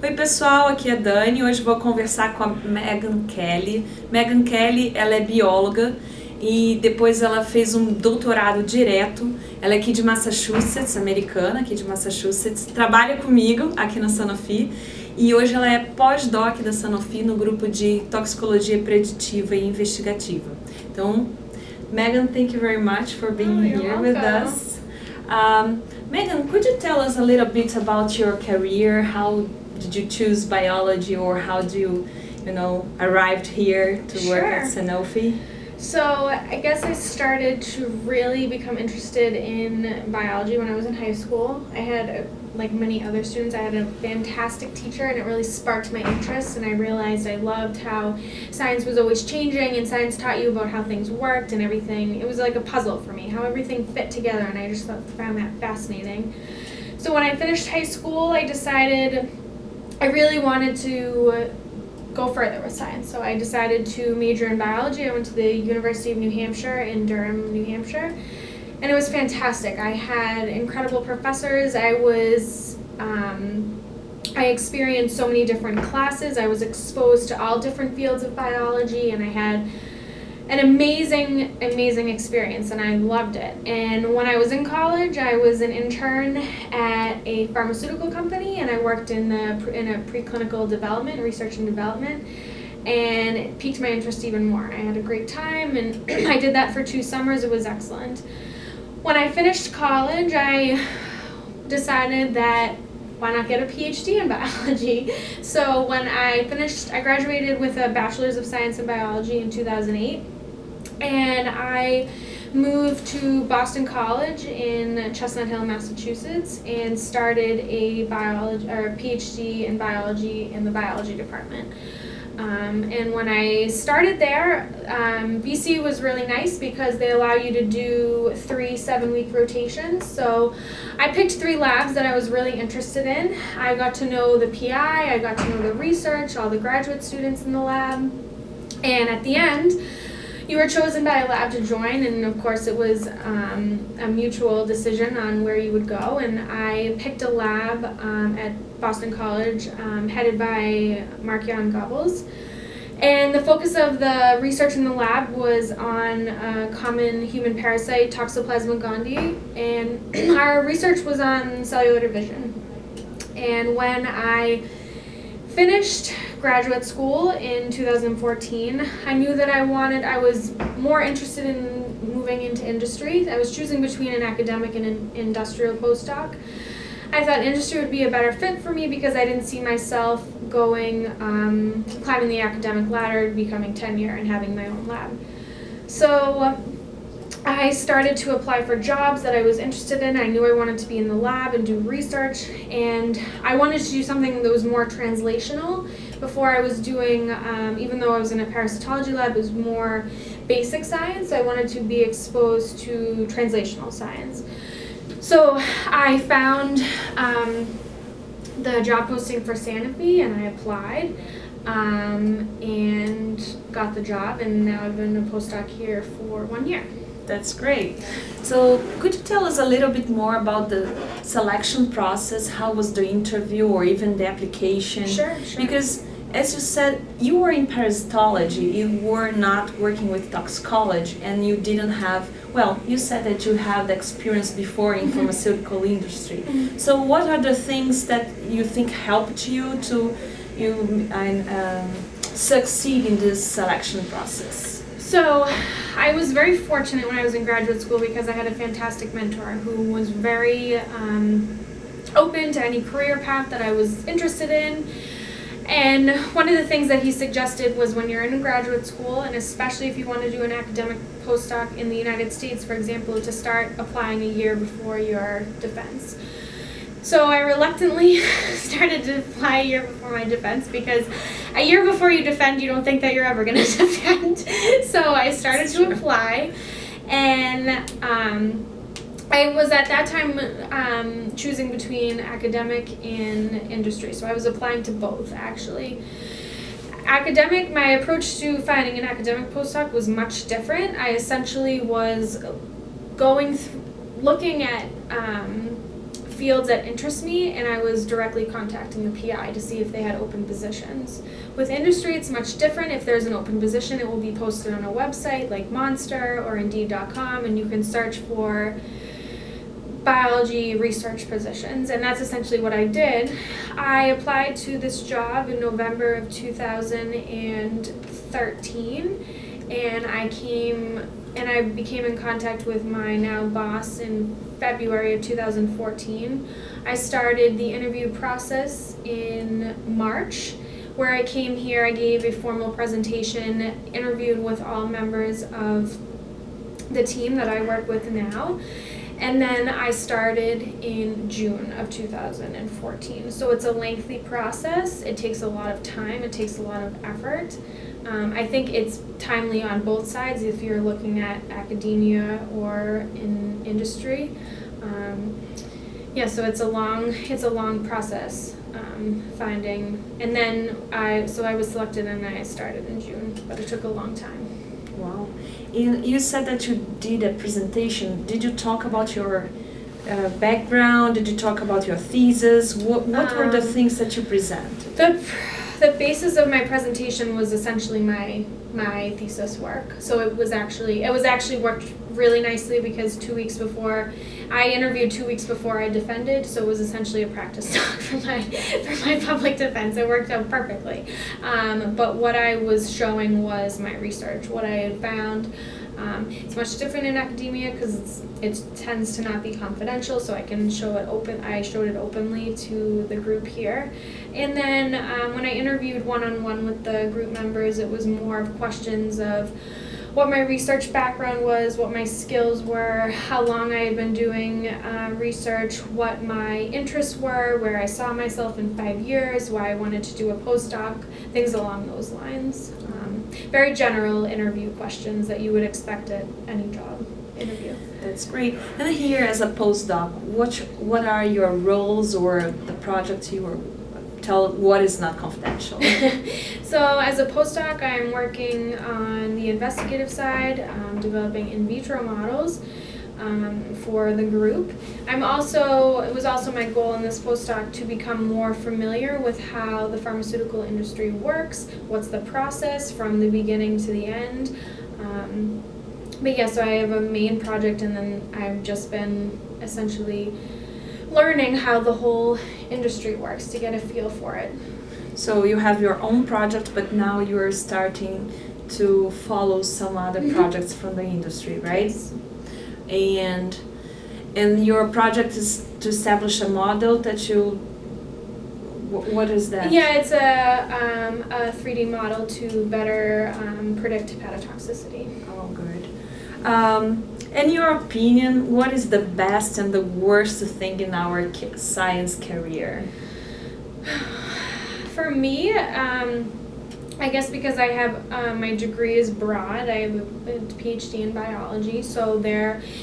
Oi pessoal, aqui é Dani. Hoje vou conversar com a Megan Kelly. Megan Kelly, ela é bióloga e depois ela fez um doutorado direto. Ela é aqui de Massachusetts, americana, aqui de Massachusetts. Trabalha comigo aqui na Sanofi e hoje ela é pos-doc da Sanofi no grupo de toxicologia preditiva e investigativa. Então, Megan, thank you very much for being here with us. Megan, could you tell us a little bit about your career? How did you choose biology, or how do you arrived here to work at Sanofi? So I guess I started to really become interested in biology when I was in high school. I had, like many other students, I had a fantastic teacher and it really sparked my interest, and I realized I loved how science was always changing and science taught you about how things worked and everything. It was like a puzzle for me, how everything fit together, and I just found that fascinating. So when I finished high school, I decided I really wanted to go further with science, so I decided to major in biology. I went to the University of New Hampshire in Durham, New Hampshire, and it was fantastic. I had incredible professors. I experienced so many different classes. I was exposed to all different fields of biology, and I had an amazing experience, and I loved it. And when I was in college, I was an intern at a pharmaceutical company, and I worked in a preclinical development, research and development, and it piqued my interest even more. I had a great time, and I did that for 2 summers. It was excellent. When I finished college, I decided that why not get a PhD in biology? So when I finished, I graduated with a Bachelor's of Science in Biology in 2008, and I moved to Boston College in Chestnut Hill, Massachusetts, and started a PhD in biology in the biology department. And when I started there, BC was really nice because they allow you to do 3 7-week rotations. So I picked 3 labs that I was really interested in. I got to know the PI, I got to know the research, all the graduate students in the lab, and at the end, you were chosen by a lab to join, and of course it was a mutual decision on where you would go, and I picked a lab at Boston College headed by Mark-Jan Goebbels, and the focus of the research in the lab was on a common human parasite, Toxoplasma gondii, and our research was on cellular division. And when I finished graduate school in 2014, I knew that I was more interested in moving into industry. I was choosing between an academic and an industrial postdoc. I thought industry would be a better fit for me because I didn't see myself going, climbing the academic ladder, becoming tenure, and having my own lab. So I started to apply for jobs that I was interested in. I knew I wanted to be in the lab and do research, and I wanted to do something that was more translational. Before I was doing, even though I was in a parasitology lab, it was more basic science. I wanted to be exposed to translational science. So I found the job posting for Sanofi, and I applied and got the job, and now I've been a postdoc here for 1 year. That's great. So could you tell us a little bit more about the selection process? How was the interview or even the application? Sure. Because as you said, you were in parasitology, you were not working with toxicology, and you didn't have, you said that you had experience before in pharmaceutical industry. So what are the things that you think helped you to succeed in this selection process? So I was very fortunate when I was in graduate school because I had a fantastic mentor who was very open to any career path that I was interested in. And one of the things that he suggested was when you're in graduate school, and especially if you want to do an academic postdoc in the United States, for example, to start applying a year before your defense. So I reluctantly started to apply a year before my defense because a year before you defend, you don't think that you're ever going to defend. So I started to apply, and I was at that time choosing between academic and industry, so I was applying to both actually. Academic, my approach to finding an academic postdoc was much different. I essentially was looking at fields that interest me, and I was directly contacting the PI to see if they had open positions. With industry, it's much different. If there's an open position, it will be posted on a website like Monster or Indeed.com, and you can search for biology research positions, and that's essentially what I did. I applied to this job in November of 2013, and I became in contact with my now boss in February of 2014. I started the interview process in March, where I came here, I gave a formal presentation, interviewed with all members of the team that I work with now, and then I started in June of 2014. So it's a lengthy process. It takes a lot of time. It takes a lot of effort. I think it's timely on both sides if you're looking at academia or in industry. So it's a long process finding. And then I was selected and I started in June, but it took a long time. Wow. You said that you did a presentation. Did you talk about your background? Did you talk about your thesis? What were the things that you presented? The basis of my presentation was essentially my thesis work. So it was actually worked really nicely because 2 weeks before I interviewed, 2 weeks before I defended. So it was essentially a practice talk for my public defense. It worked out perfectly. But what I was showing was my research, what I had found. It's much different in academia because it tends to not be confidential, so I can show it open. I showed it openly to the group here. And then when I interviewed one-on-one with the group members, it was more of questions of what my research background was, what my skills were, how long I had been doing research, what my interests were, where I saw myself in 5 years, why I wanted to do a postdoc, things along those lines. Very general interview questions that you would expect at any job interview. That's great. And here, as a postdoc, what are your roles or the projects you were? Tell what is not confidential. So as a postdoc, I'm working on the investigative side, developing in vitro models for the group. It was also my goal in this postdoc to become more familiar with how the pharmaceutical industry works, what's the process from the beginning to the end. So I have a main project, and then I've just been essentially learning how the whole industry works to get a feel for it. So you have your own project, but now you're starting to follow some other projects from the industry, right? Yes. And your project is to establish a model that you. What is that? Yeah, it's a 3D model to better predict hepatotoxicity. Oh, good. In your opinion, what is the best and the worst thing in our science career? For me, I guess because I have my degree is broad. I have a PhD in biology, so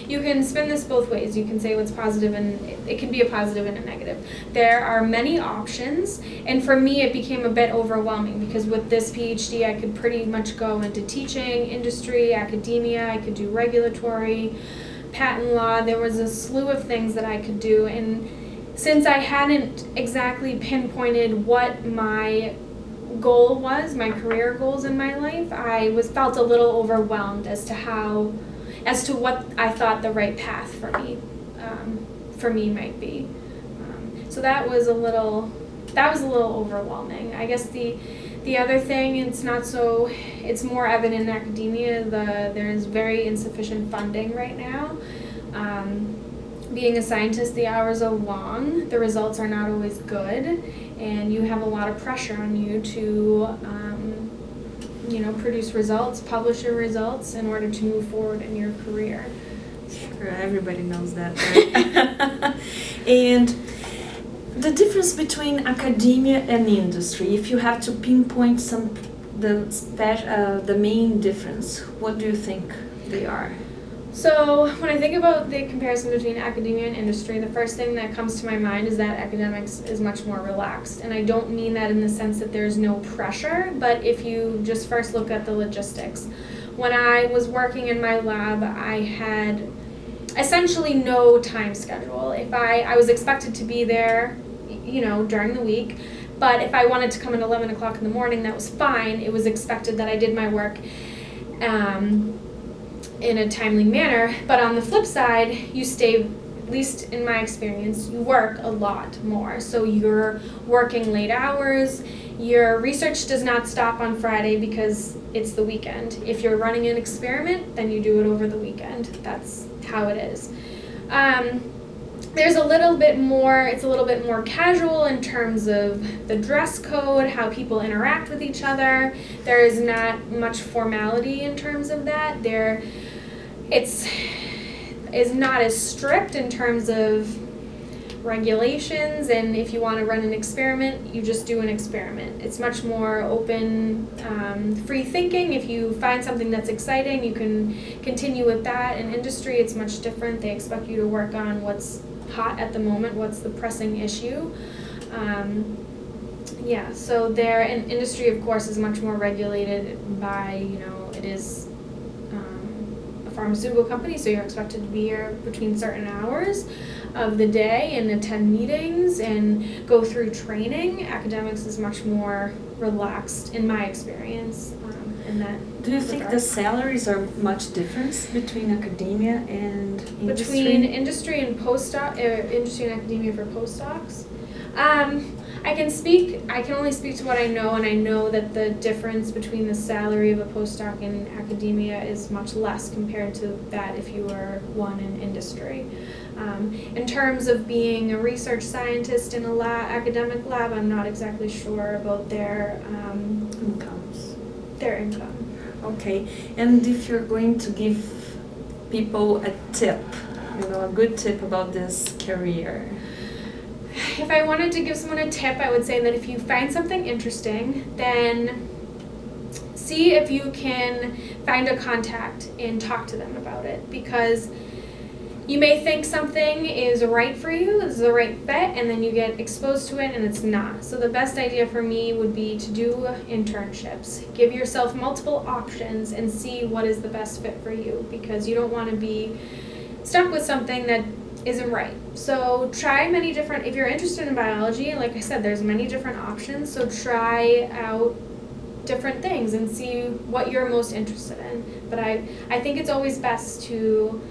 you can spin this both ways. You can say what's positive, and it can be a positive and a negative. There are many options, and for me it became a bit overwhelming because with this PhD I could pretty much go into teaching, industry, academia. I could do regulatory, patent law. There was a slew of things that I could do, and since I hadn't exactly pinpointed what my goal was, my career goals in my life, I felt a little overwhelmed as to what I thought the right path for me might be. So that was a little overwhelming. I guess the other thing, it's more evident in academia. There's very insufficient funding right now. Being a scientist, the hours are long, the results are not always good, and you have a lot of pressure on you to produce results, publish your results in order to move forward in your career. Sure, everybody knows that, right? And the difference between academia and industry, if you have to pinpoint the main difference, what do you think they are? So when I think about the comparison between academia and industry, the first thing that comes to my mind is that academics is much more relaxed. And I don't mean that in the sense that there's no pressure, but if you just first look at the logistics. When I was working in my lab, I essentially no time schedule. If I was expected to be there, during the week, but if I wanted to come at 11 o'clock in the morning, that was fine. It was expected that I did my work in a timely manner. But on the flip side, you stay, at least in my experience, you work a lot more. So you're working late hours. Your research does not stop on Friday because it's the weekend. If you're running an experiment, then you do it over the weekend. That's how it is. There's a little bit more, it's a little bit more casual in terms of the dress code, how people interact with each other. There is not much formality in terms of that. It's not as strict in terms of regulations, and if you want to run an experiment, you just do an experiment. It's much more open, free thinking. If you find something that's exciting, you can continue with that. In industry, it's much different. They expect you to work on what's hot at the moment, what's the pressing issue. So there, in industry, of course, is much more regulated by, it is a pharmaceutical company, so you're expected to be here between certain hours of the day and attend meetings and go through training. Academics is much more relaxed, in my experience, in that. Do you think the salaries are much different between academia and industry? Between industry and postdoc, industry and academia for postdocs? I can only speak to what I know, and I know that the difference between the salary of a postdoc in academia is much less compared to that if you were one in industry. In terms of being a research scientist in a academic lab, I'm not exactly sure about their incomes. Their income. Okay, and if you're going to give people a tip, a good tip about this career? If I wanted to give someone a tip, I would say that if you find something interesting, then see if you can find a contact and talk to them about it, because you may think something is right for you, is the right fit, and then you get exposed to it and it's not. So the best idea for me would be to do internships. Give yourself multiple options and see what is the best fit for you, because you don't want to be stuck with something that isn't right. So try many different, if you're interested in biology, like I said, there's many different options, so try out different things and see what you're most interested in. But I think it's always best to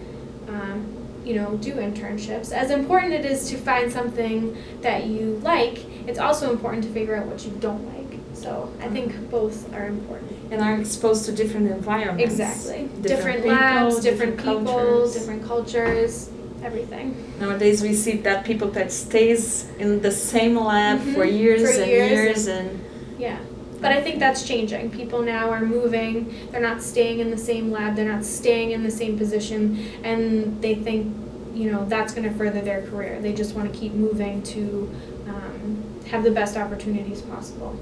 do internships. As important it is to find something that you like, it's also important to figure out what you don't like. So I think both are important. And are exposed to different environments. Exactly. Different people, labs, different people, cultures. different cultures, everything. Nowadays we see that people that stays in the same lab for years and years. Yeah. But I think that's changing. People now are moving. They're not staying in the same lab. They're not staying in the same position. And they think, that's going to further their career. They just want to keep moving to have the best opportunities possible.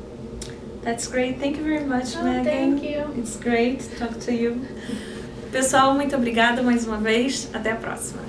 That's great. Thank you very much, Megan. Thank you. It's great to talk to you. Pessoal, muito obrigada mais uma vez. Até a próxima.